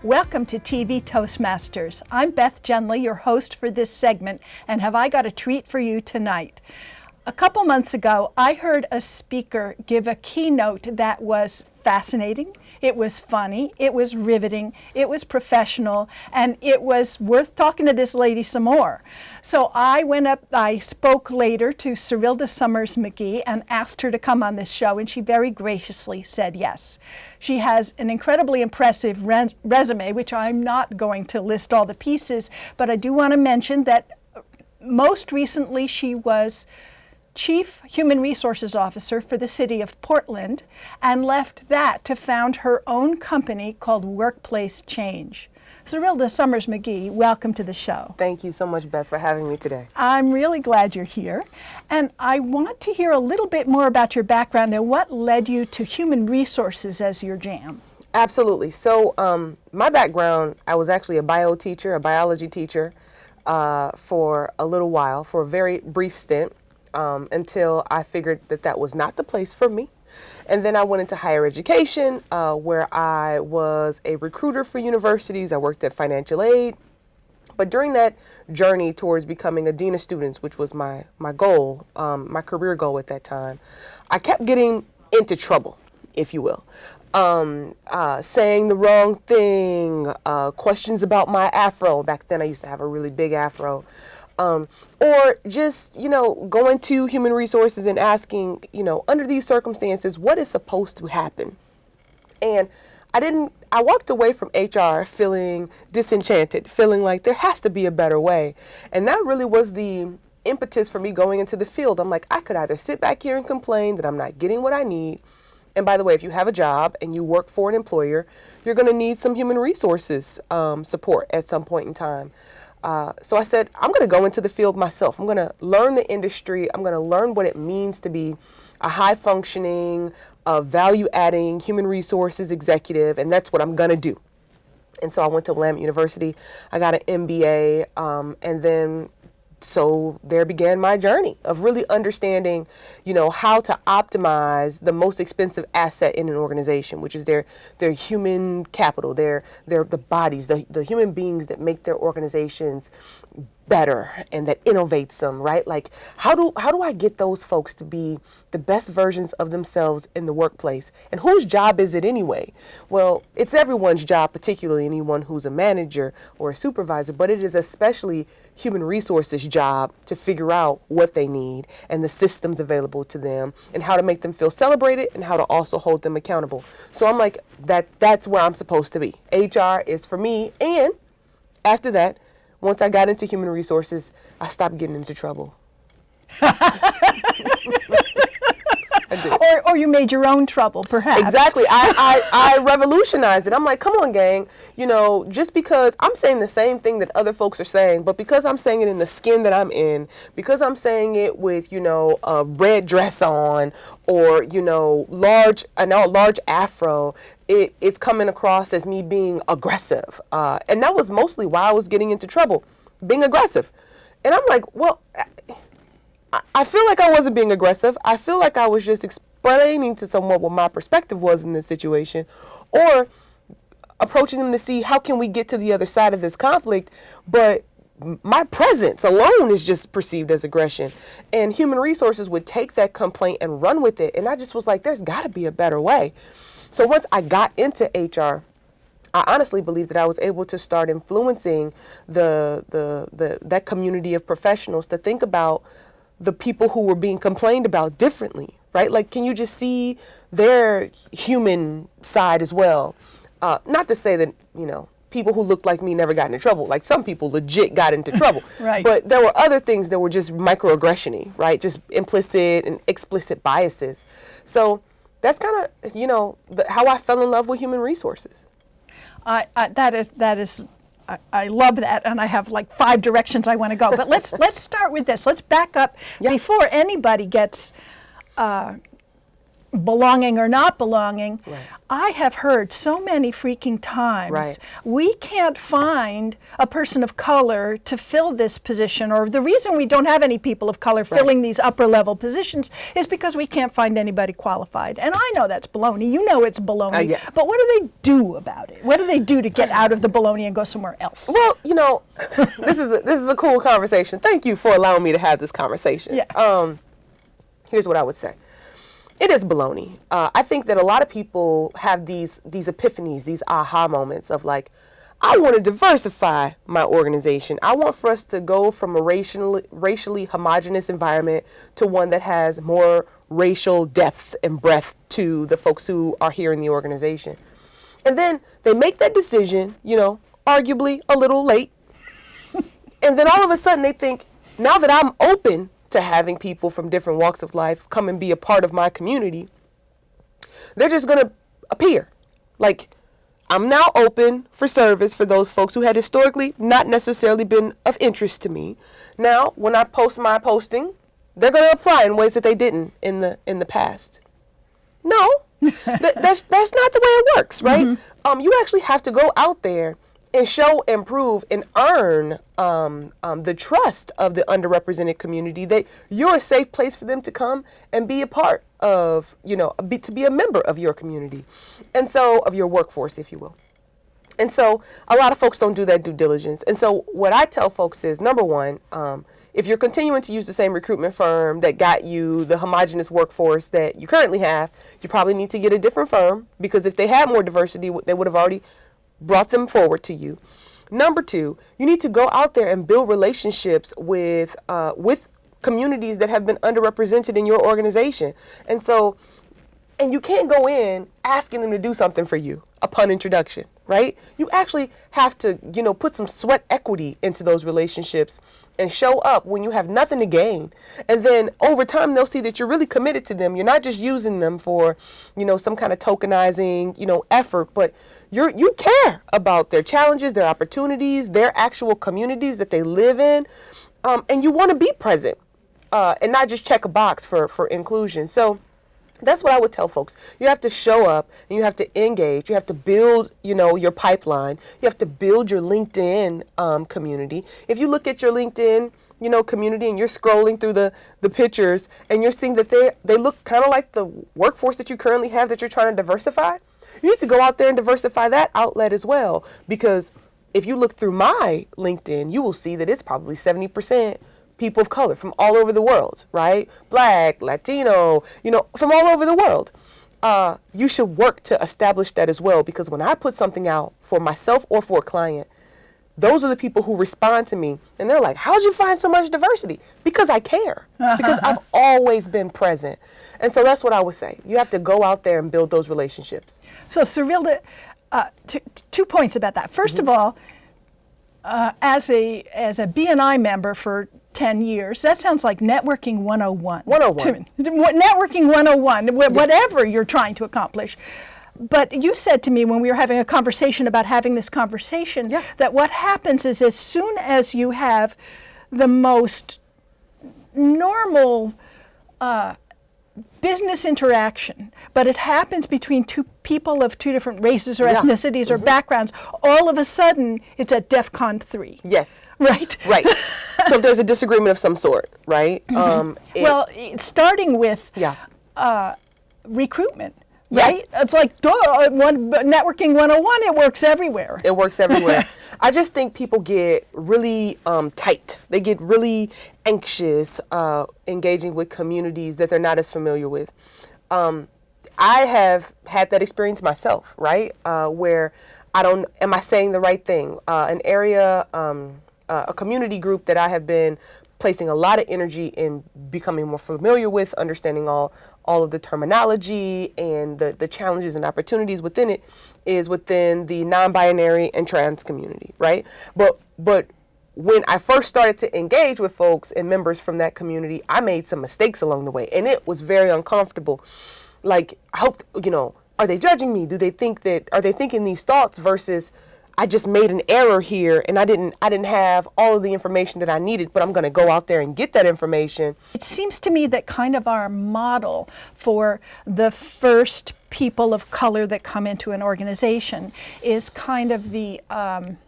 Welcome to TV Toastmasters. I'm Beth Genly, your host for this segment, and have I got a treat for you tonight. A couple months ago, I heard a speaker give a keynote that was fascinating, it was funny, it was riveting, it was professional, and it was worth talking to this lady some more. So I spoke later to Serilda Summers-McGee and asked her to come on this show, and she very graciously said yes. She has an incredibly impressive resume, which I'm not going to list all the pieces, but I do want to mention that most recently she was Chief Human Resources Officer for the city of Portland and left that to found her own company called Workplace Change. Serilda Summers-McGee, welcome to the show. Thank you so much, Beth, for having me today. I'm really glad you're here. And I want to hear a little bit more about your background and what led you to human resources as your jam. Absolutely. So my background, I was actually a biology teacher for a little while, for a very brief stint. Until I figured that was not the place for me. And then I went into higher education, where I was a recruiter for universities. I worked at financial aid. But during that journey towards becoming a dean of students, which was my goal, my career goal at that time, I kept getting into trouble, if you will. Saying the wrong thing, questions about my afro. Back then I used to have a really big afro. Or just, going to human resources and asking, under these circumstances, what is supposed to happen? And I walked away from HR feeling disenchanted, feeling like there has to be a better way. And that really was the impetus for me going into the field. I'm like, I could either sit back here and complain that I'm not getting what I need. And by the way, if you have a job and you work for an employer, you're going to need some human resources support at some point in time. So I said, I'm going to go into the field myself. I'm going to learn the industry. I'm going to learn what it means to be a high-functioning, value-adding human resources executive, and that's what I'm going to do. And so I went to Willamette University. I got an MBA, and then so there began my journey of really understanding, how to optimize the most expensive asset in an organization, which is their human capital, the bodies, the human beings that make their organizations better and that innovates them, right? Like, how do I get those folks to be the best versions of themselves in the workplace? And whose job is it anyway? Well, it's everyone's job, particularly anyone who's a manager or a supervisor, but it is especially human resources job to figure out what they need and the systems available to them and how to make them feel celebrated and how to also hold them accountable. So I'm like, that's where I'm supposed to be. HR is for me. And after that, once I got into human resources, I stopped getting into trouble. Or you made your own trouble, perhaps. Exactly. I revolutionized it. I'm like, come on, gang. Just because I'm saying the same thing that other folks are saying, but because I'm saying it in the skin that I'm in, because I'm saying it with, a red dress on or, large afro, it's coming across as me being aggressive. And that was mostly why I was getting into trouble, being aggressive. And I'm like, well, I feel like I wasn't being aggressive. I feel like I was just explaining to someone what my perspective was in this situation, or approaching them to see how can we get to the other side of this conflict. But my presence alone is just perceived as aggression. And human resources would take that complaint and run with it. And I just was like, there's got to be a better way. So once I got into HR, I honestly believe that I was able to start influencing that community of professionals to think about the people who were being complained about differently, right? Like, can you just see their human side as well? Not to say that, people who looked like me never got into trouble. Like, some people legit got into trouble. Right. But there were other things that were just microaggression-y, right? Just implicit and explicit biases. So that's kind of, how I fell in love with human resources. That is. I love that, and I have like 5 directions I want to go. But let's start with this. Let's back up before anybody gets belonging or not belonging, Right. I have heard so many freaking times, Right. we can't find a person of color to fill this position, or the reason we don't have any people of color filling these upper level positions is because we can't find anybody qualified. And I know that's baloney. You know it's baloney. Yes. But what do they do about it? What do they do to get out of the baloney and go somewhere else? Well, you know, this is a cool conversation. Thank you for allowing me to have this conversation. Yeah. Here's what I would say. It is baloney. I think that a lot of people have these epiphanies, these aha moments of like, I want to diversify my organization. I want for us to go from a racially homogenous environment to one that has more racial depth and breadth to the folks who are here in the organization. And then they make that decision, you know, arguably a little late. And then all of a sudden they think, now that I'm open to having people from different walks of life come and be a part of my community, they're just going to appear. Like, I'm now open for service for those folks who had historically not necessarily been of interest to me. Now, when I post my posting, they're going to apply in ways that they didn't in the past. No, that's not the way it works, right? Mm-hmm. You actually have to go out there and show and prove and earn the trust of the underrepresented community that you're a safe place for them to come and be a part of, you know, to be a member of your community, and so of your workforce, if you will. And so a lot of folks don't do that due diligence. And so what I tell folks is, number one, if you're continuing to use the same recruitment firm that got you the homogenous workforce that you currently have, you probably need to get a different firm, because if they had more diversity, they would have already brought them forward to you. Number two, you need to go out there and build relationships with communities that have been underrepresented in your organization. And you can't go in asking them to do something for you upon introduction, right? You actually have to, you know, put some sweat equity into those relationships and show up when you have nothing to gain. And then over time, they'll see that you're really committed to them. You're not just using them for, you know, some kind of tokenizing, you know, effort, but you care about their challenges, their opportunities, their actual communities that they live in. And you want to be present and not just check a box for inclusion. So that's what I would tell folks. You have to show up and you have to engage. You have to build, you know, your pipeline. You have to build your LinkedIn community. If you look at your LinkedIn, you know, community and you're scrolling through the pictures and you're seeing that they look kind of like the workforce that you currently have that you're trying to diversify, you need to go out there and diversify that outlet as well. Because if you look through my LinkedIn, you will see that it's probably 70% people of color from all over the world, right? Black, Latino, you know, from all over the world. You should work to establish that as well, because when I put something out for myself or for a client, those are the people who respond to me and they're like, how'd you find so much diversity? Because I care, because I've always been present. And so that's what I would say. You have to go out there and build those relationships. So Serilda, 2 points about that. First of all, as a BNI member for 10 years, that sounds like networking 101. 101. Networking 101, whatever you're trying to accomplish. But you said to me when we were having a conversation about having this conversation, that what happens is as soon as you have the most normal business interaction, but it happens between two people of two different races or ethnicities or backgrounds, all of a sudden it's at DEFCON 3. Yes. Right? Right. So if there's a disagreement of some sort, right? Well, starting with recruitment. Right? It's like, networking 101, it works everywhere. It works everywhere. I just think people get really tight. They get really anxious engaging with communities that they're not as familiar with. I have had that experience myself, right? Where am I saying the right thing? An area, a community group that I have been placing a lot of energy in becoming more familiar with, understanding all of the terminology and the challenges and opportunities within it, is within the non-binary and trans community, right? But when I first started to engage with folks and members from that community, I made some mistakes along the way, and it was very uncomfortable. Like, I hope, you know, are they judging me? Are they thinking these thoughts versus I just made an error here and I didn't have all of the information that I needed, but I'm going to go out there and get that information. It seems to me that kind of our model for the first people of color that come into an organization is kind of the, I'm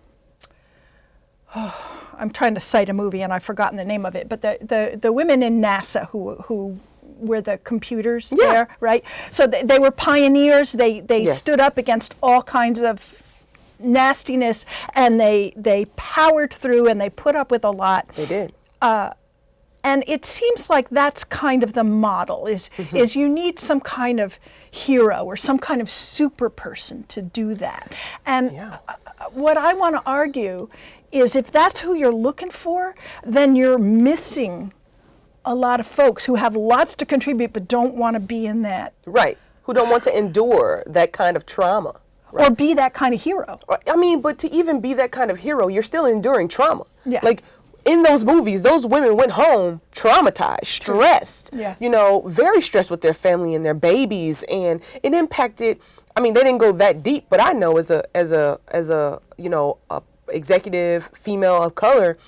trying to cite a movie and I've forgotten the name of it, but the women in NASA who were the computers there, right? So they were pioneers. They stood up against all kinds of nastiness, and they powered through, and they put up with a lot. They did. And it seems like that's kind of the model, is you need some kind of hero or some kind of super person to do that. And what I want to argue is if that's who you're looking for, then you're missing a lot of folks who have lots to contribute but don't want to be in that. Right. Who don't want to endure that kind of trauma. Right. Or be that kind of hero. I mean, but to even be that kind of hero, you're still enduring trauma. Yeah. Like in those movies, those women went home traumatized, stressed, you know, very stressed with their family and their babies. And it impacted, I mean, they didn't go that deep, but I know as a you know, a executive female of color,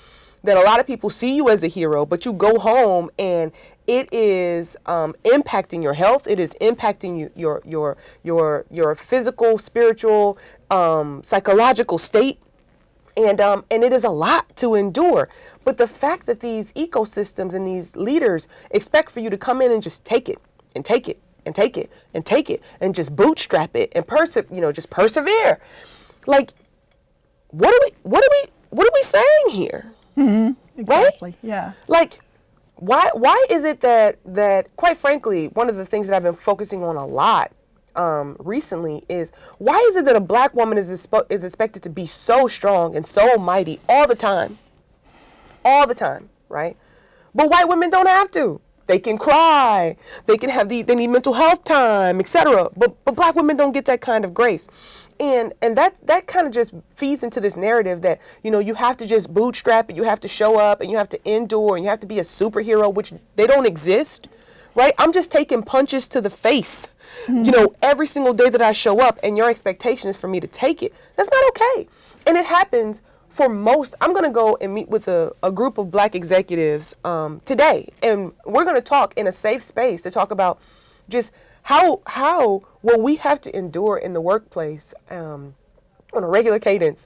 that a lot of people see you as a hero, but you go home and it is impacting your health. It is impacting your physical, spiritual, psychological state, and it is a lot to endure. But the fact that these ecosystems and these leaders expect for you to come in and just take it and take it and take it and take it and just bootstrap it and just persevere, like what are we saying here? Mm-hmm. Exactly. Right? Yeah. Like, why is it that quite frankly, one of the things that I've been focusing on a lot recently is why is it that a black woman is expected to be so strong and so mighty all the time, right? But white women don't have to. They can cry. They can have they need mental health time, etc. But black women don't get that kind of grace. And that kind of just feeds into this narrative that, you know, you have to just bootstrap it, you have to show up, and you have to endure, and you have to be a superhero, which they don't exist, right? I'm just taking punches to the face, you know, every single day that I show up, and your expectation is for me to take it. That's not okay. And it happens for most. I'm going to go and meet with a group of black executives today, and we're going to talk in a safe space to talk about just how what we have to endure in the workplace on a regular cadence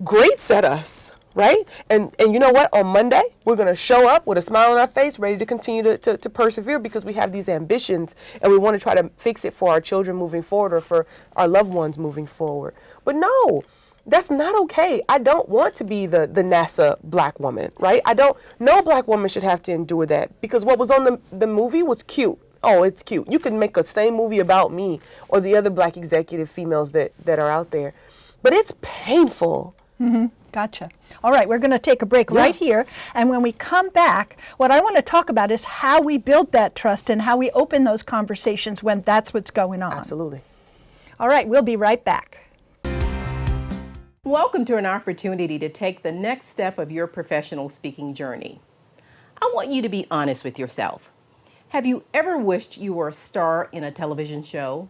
grates at us, right? And you know what? On Monday, we're going to show up with a smile on our face, ready to continue to persevere because we have these ambitions and we want to try to fix it for our children moving forward or for our loved ones moving forward. But no, that's not okay. I don't want to be the NASA black woman, right? No black woman should have to endure that because what was on the movie was cute. Oh, it's cute. You can make a same movie about me or the other black executive females that are out there. But it's painful. Mm-hmm. Gotcha. All right, we're going to take a break right here. And when we come back, what I want to talk about is how we build that trust and how we open those conversations when that's what's going on. Absolutely. All right, we'll be right back. Welcome to an opportunity to take the next step of your professional speaking journey. I want you to be honest with yourself. Have you ever wished you were a star in a television show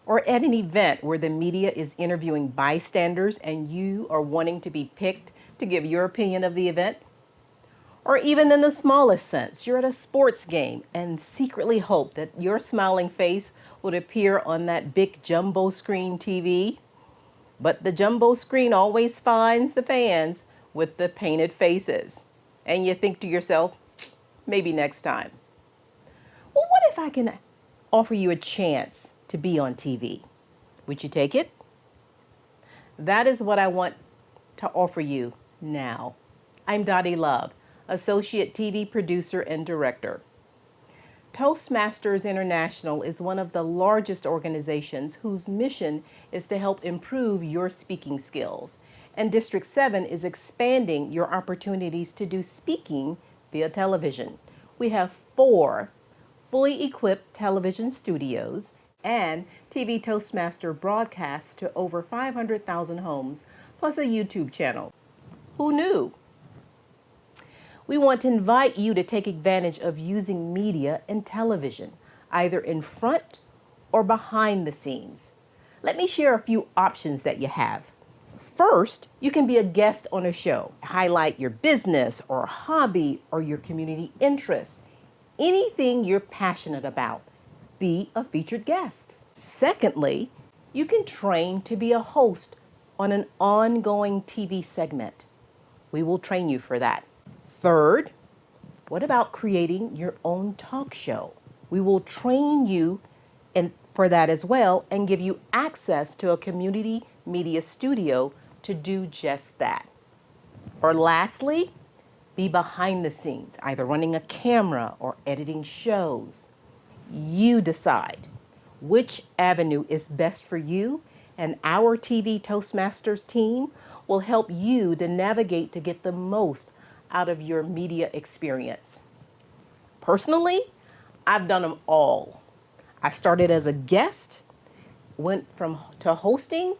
or at an event where the media is interviewing bystanders and you are wanting to be picked to give your opinion of the event? Or even in the smallest sense, you're at a sports game and secretly hope that your smiling face would appear on that big jumbo screen TV? But the jumbo screen always finds the fans with the painted faces. And you think to yourself, maybe next time. Well, what if I can offer you a chance to be on TV? Would you take it? That is what I want to offer you now. I'm Dottie Love, Associate TV Producer and Director. Toastmasters International is one of the largest organizations whose mission is to help improve your speaking skills. And District 7 is expanding your opportunities to do speaking via television. We have 4 fully equipped television studios and TV Toastmaster broadcasts to over 500,000 homes, plus a YouTube channel. Who knew? We want to invite you to take advantage of using media and television, either in front or behind the scenes. Let me share a few options that you have. First, you can be a guest on a show. Highlight your business or hobby or your community interest. Anything you're passionate about. Be a featured guest. Secondly, you can train to be a host on an ongoing TV segment. We will train you for that. Third, what about creating your own talk show? We will train you for that as well and give you access to a community media studio to do just that. Or lastly, be behind the scenes, either running a camera or editing shows. You decide which avenue is best for you, and our TV Toastmasters team will help you to navigate to get the most out of your media experience. Personally, I've done them all. I started as a guest, went to hosting,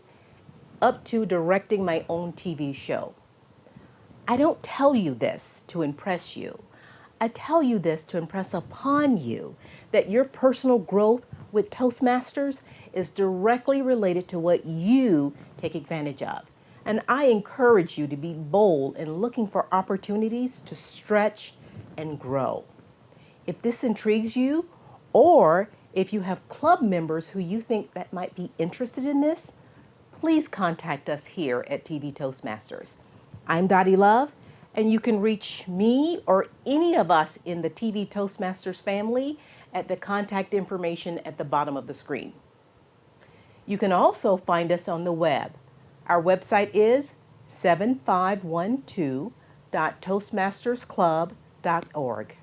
up to directing my own TV show. I don't tell you this to impress you. I tell you this to impress upon you that your personal growth with Toastmasters is directly related to what you take advantage of. And I encourage you to be bold in looking for opportunities to stretch and grow. If this intrigues you, or if you have club members who you think that might be interested in this, please contact us here at TV Toastmasters. I'm Dottie Love, and you can reach me or any of us in the TV Toastmasters family at the contact information at the bottom of the screen. You can also find us on the web. Our website is 7512.toastmastersclub.org.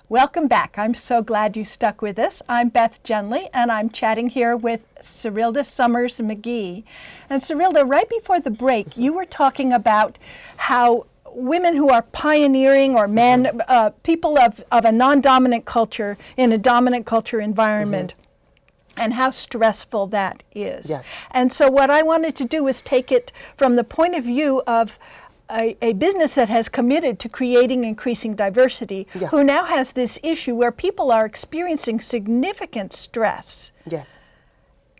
Welcome back. I'm so glad you stuck with us. I'm Beth Genly, and I'm chatting here with Serilda Summers-McGee. And Serilda, right before the break, you were talking about how women who are pioneering, or men, people of a non-dominant culture in a dominant culture environment, and how stressful that is. Yes. And so what I wanted to do was take it from the point of view of a business that has committed to creating increasing diversity, who now has this issue where people are experiencing significant stress. Yes.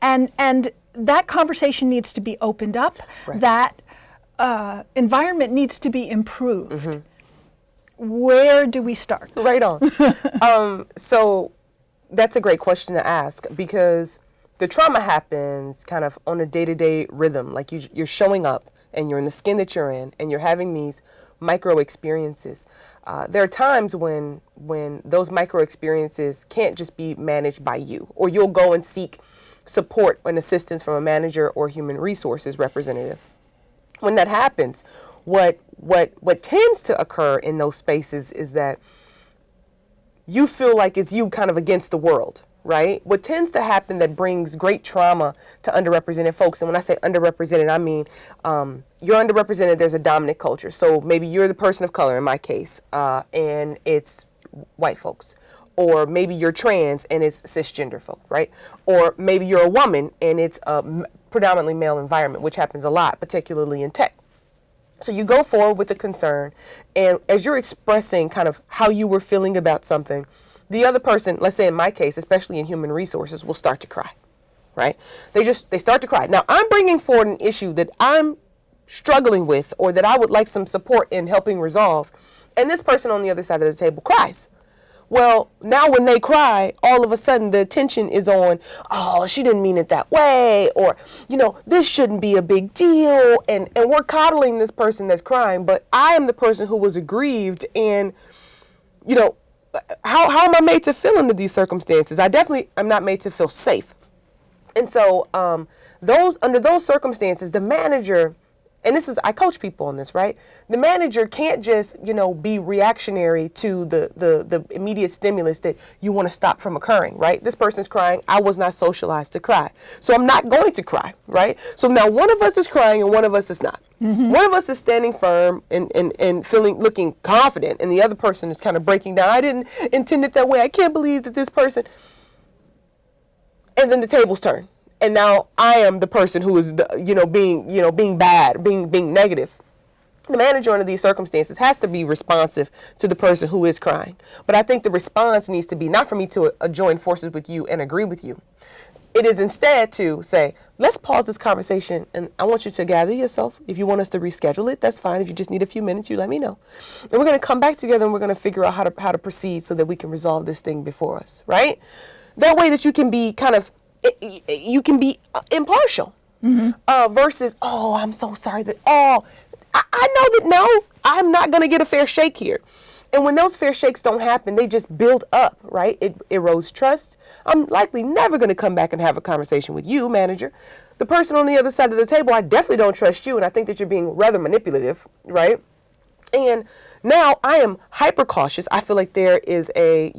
And that conversation needs to be opened up. Right. That environment needs to be improved. Where do we start? Right on. So that's a great question to ask, because the trauma happens kind of on a day-to-day rhythm. Like you're showing up, and you're in the skin that you're in, and you're having these micro experiences. There are times when those micro experiences can't just be managed by you, or you'll go and seek support and assistance from a manager or human resources representative. When that happens, what tends to occur in those spaces is that you feel like it's you kind of against the world. Right? What tends to happen that brings great trauma to underrepresented folks, and when I say underrepresented, I mean you're underrepresented, there's a dominant culture. So maybe you're the person of color in my case, and it's white folks. Or maybe you're trans and it's cisgender folk, right? Or maybe you're a woman and it's a predominantly male environment, which happens a lot, particularly in tech. So you go forward with a concern, and as you're expressing kind of how you were feeling about something, the other person, let's say in my case, especially in human resources, will start to cry, right? They start to cry. Now, I'm bringing forward an issue that I'm struggling with, or that I would like some support in helping resolve, and this person on the other side of the table cries. Well, now when they cry, all of a sudden the attention is on, oh, she didn't mean it that way, or, this shouldn't be a big deal, and we're coddling this person that's crying, but I am the person who was aggrieved, and, how am I made to feel under these circumstances? I definitely am not made to feel safe. And so under those circumstances, the manager, and I coach people on this, right? The manager can't just, be reactionary to the immediate stimulus that you want to stop from occurring, right? This person's crying. I was not socialized to cry. So I'm not going to cry, right? So now one of us is crying and one of us is not. One of us is standing firm and looking confident, and the other person is kind of breaking down. I didn't intend it that way. I can't believe that this person. And then the tables turn. And now I am the person who is, being bad, being negative. The manager under these circumstances has to be responsive to the person who is crying. But I think the response needs to be not for me to join forces with you and agree with you. It is instead to say, let's pause this conversation and I want you to gather yourself. If you want us to reschedule it, that's fine. If you just need a few minutes, you let me know. And we're going to come back together and we're going to figure out how to proceed so that we can resolve this thing before us, right? That way that you can be impartial versus, oh, I'm so sorry that, I know that no, I'm not going to get a fair shake here. And when those fair shakes don't happen, they just build up, right? It erodes trust. I'm likely never going to come back and have a conversation with you, manager. The person on the other side of the table, I definitely don't trust you, and I think that you're being rather manipulative, right? And now I am hyper cautious. I feel like there is a,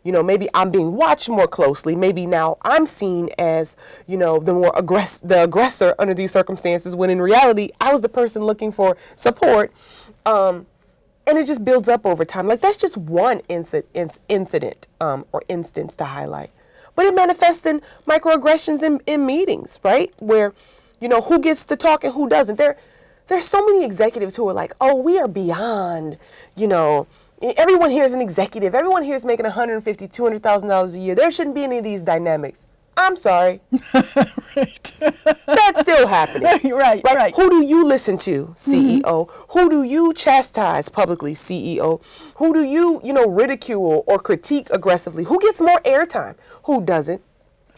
maybe I'm being watched more closely. Maybe now I'm seen as, the aggressor under these circumstances, when in reality, I was the person looking for support. And it just builds up over time. Like, that's just one incident or instance to highlight. But it manifests in microaggressions in meetings, right? Where, who gets to talk and who doesn't. There's so many executives who are like, oh, we are beyond, everyone here is an executive. Everyone here is making $150,000, $200,000 a year. There shouldn't be any of these dynamics. I'm sorry. Right. That's still happening. Right. Who do you listen to, CEO? Who do you chastise publicly, CEO? Who do you, ridicule or critique aggressively? Who gets more airtime? Who doesn't?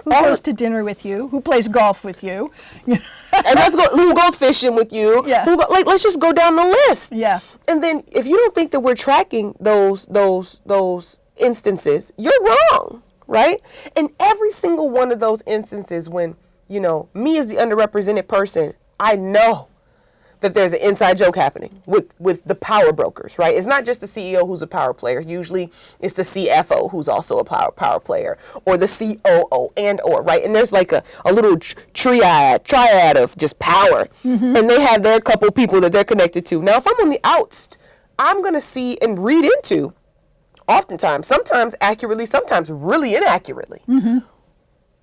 Who goes to dinner with you? Who plays golf with you? And who goes fishing with you? Yeah. Let's just go down the list. Yeah. And then if you don't think that we're tracking those instances, you're wrong. Right? And every single one of those instances when, me as the underrepresented person, I know that there's an inside joke happening with the power brokers, right? It's not just the CEO who's a power player. Usually it's the CFO who's also a power player, or the COO or, right? And there's like a little triad of just power. And they have their couple people that they're connected to. Now, if I'm on the outs, I'm going to see and read into, oftentimes, sometimes accurately, sometimes really inaccurately,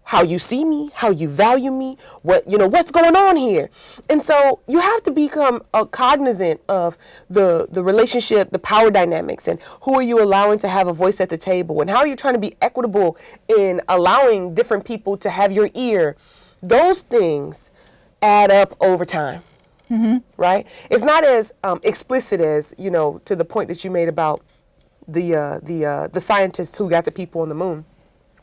how you see me, how you value me, what's going on here. And so you have to become cognizant of the relationship, the power dynamics, and who are you allowing to have a voice at the table, and how are you trying to be equitable in allowing different people to have your ear. Those things add up over time, right? It's not as explicit as, to the point that you made about the scientists who got the people on the moon.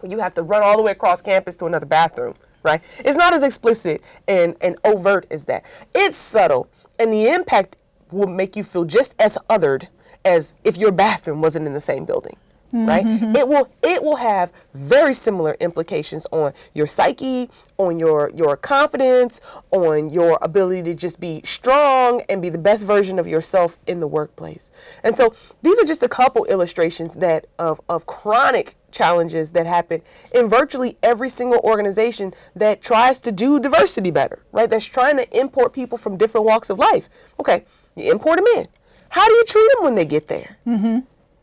You have to run all the way across campus to another bathroom, right? It's not as explicit and overt as that. It's subtle, and the impact will make you feel just as othered as if your bathroom wasn't in the same building, right? It will have very similar implications on your psyche, on your confidence, on your ability to just be strong and be the best version of yourself in the workplace. And so these are just a couple illustrations that of chronic challenges that happen in virtually every single organization that tries to do diversity better, right? That's trying to import people from different walks of life. Okay, you import them in. How do you treat them when they get there?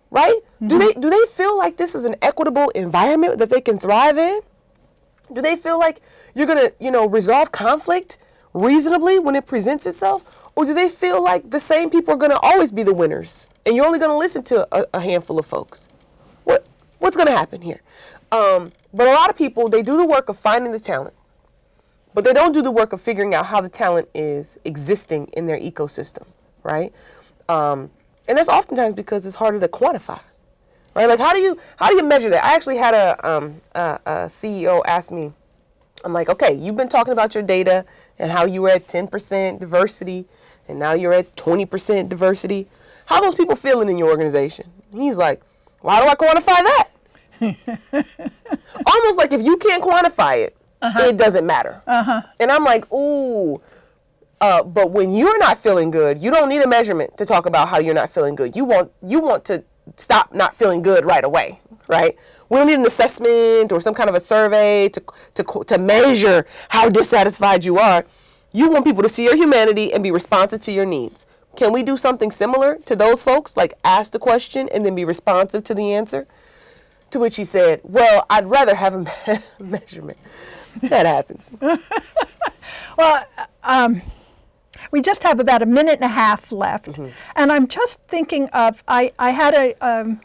Right? Do they feel like this is an equitable environment that they can thrive in? Do they feel like you're going to, resolve conflict reasonably when it presents itself? Or do they feel like the same people are going to always be the winners and you're only going to listen to a handful of folks? What's going to happen here? But a lot of people, they do the work of finding the talent, but they don't do the work of figuring out how the talent is existing in their ecosystem, right? And that's oftentimes because it's harder to quantify, right? Like, how do you measure that? I actually had a CEO ask me, I'm like, okay, you've been talking about your data and how you were at 10% diversity and now you're at 20% diversity. How are those people feeling in your organization? He's like, why do I quantify that? Almost like if you can't quantify it, it doesn't matter. And I'm like, ooh. But when you're not feeling good, you don't need a measurement to talk about how you're not feeling good. You want to stop not feeling good right away, right? We don't need an assessment or some kind of a survey to measure how dissatisfied you are. You want people to see your humanity and be responsive to your needs. Can we do something similar to those folks, like ask the question and then be responsive to the answer? To which he said, well, I'd rather have a measurement. That happens. Well, we just have about a minute and a half left. And I'm just thinking of, I had an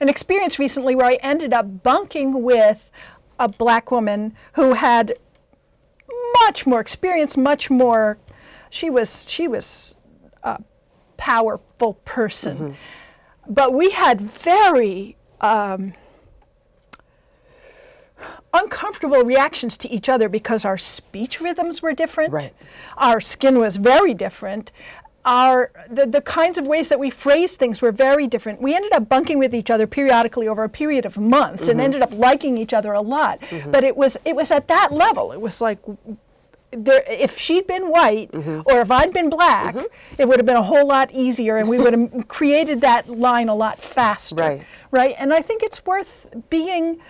experience recently where I ended up bunking with a black woman who had much more experience, much more, she was a powerful person. But we had very uncomfortable reactions to each other because our speech rhythms were different. Right. Our skin was very different. The kinds of ways that we phrased things were very different. We ended up bunking with each other periodically over a period of months and ended up liking each other a lot. But it was at that level. It was like, if she'd been white or if I'd been black, it would have been a whole lot easier and we would have created that line a lot faster. Right. Right? And I think it's worth being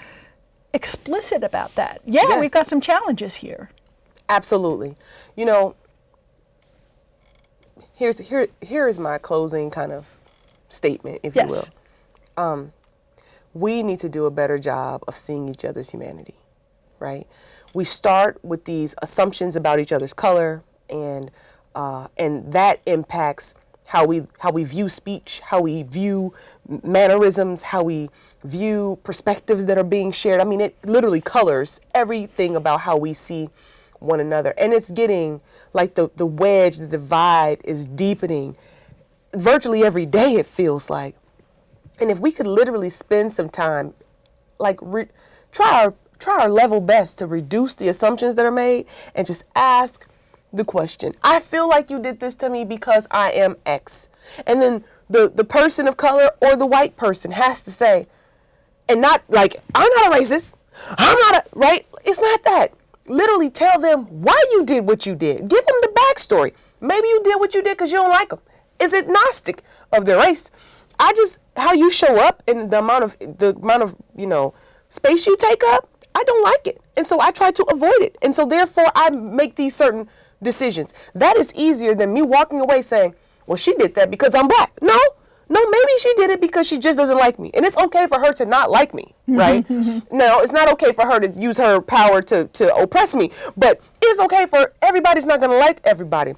explicit about that. Yeah, Yes. we've got some challenges here. Absolutely. You know, here is my closing kind of statement, if you Yes. will. We need to do a better job of seeing each other's humanity, right? We start with these assumptions about each other's color, and that impacts how we view speech, how we view mannerisms, how we view perspectives that are being shared. I mean, it literally colors everything about how we see one another. And it's getting like the wedge, the divide is deepening virtually every day, it feels like. And if we could literally spend some time, like try our level best to reduce the assumptions that are made and just ask the question, I feel like you did this to me because I am X. And then the person of color or the white person has to say, and not like, I'm not a racist, I'm not a, right? It's not that. Literally tell them why you did what you did. Give them the backstory. Maybe you did what you did because you don't like them. Is agnostic of their race. How you show up and the amount of, you know, space you take up, I don't like it. And so I try to avoid it. And so therefore I make these certain decisions. That is easier than me walking away saying, well, she did that because I'm black. No, maybe she did it because she just doesn't like me. And it's okay for her to not like me, right? Now, it's not okay for her to use her power to oppress me, but it's okay for everybody's not going to like everybody.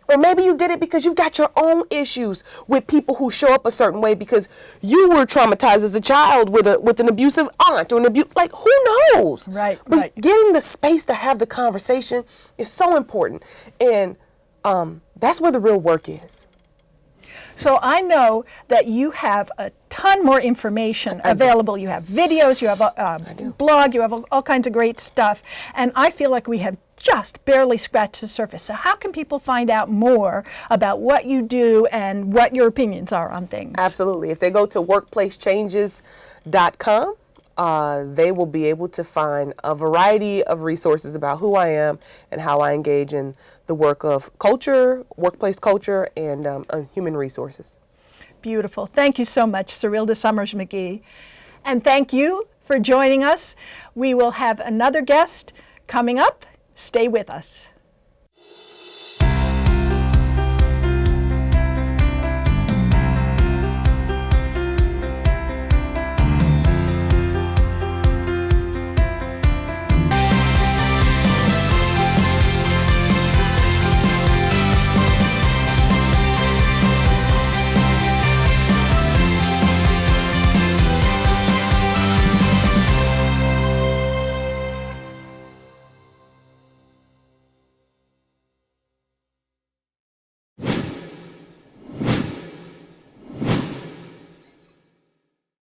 Or maybe you did it because you've got your own issues with people who show up a certain way because you were traumatized as a child with an abusive aunt or like who knows? Right, but right. getting the space to have the conversation is so important. And that's where the real work is. So I know that you have a ton more information available. You have videos, you have a blog, you have all kinds of great stuff. And I feel like we have just barely scratched the surface. So how can people find out more about what you do and what your opinions are on things? Absolutely. If they go to workplacechanges.com, they will be able to find a variety of resources about who I am and how I engage in the work of culture, workplace culture, and human resources. Beautiful. Thank you so much, Serilda Summers-McGee. And thank you for joining us. We will have another guest coming up. Stay with us.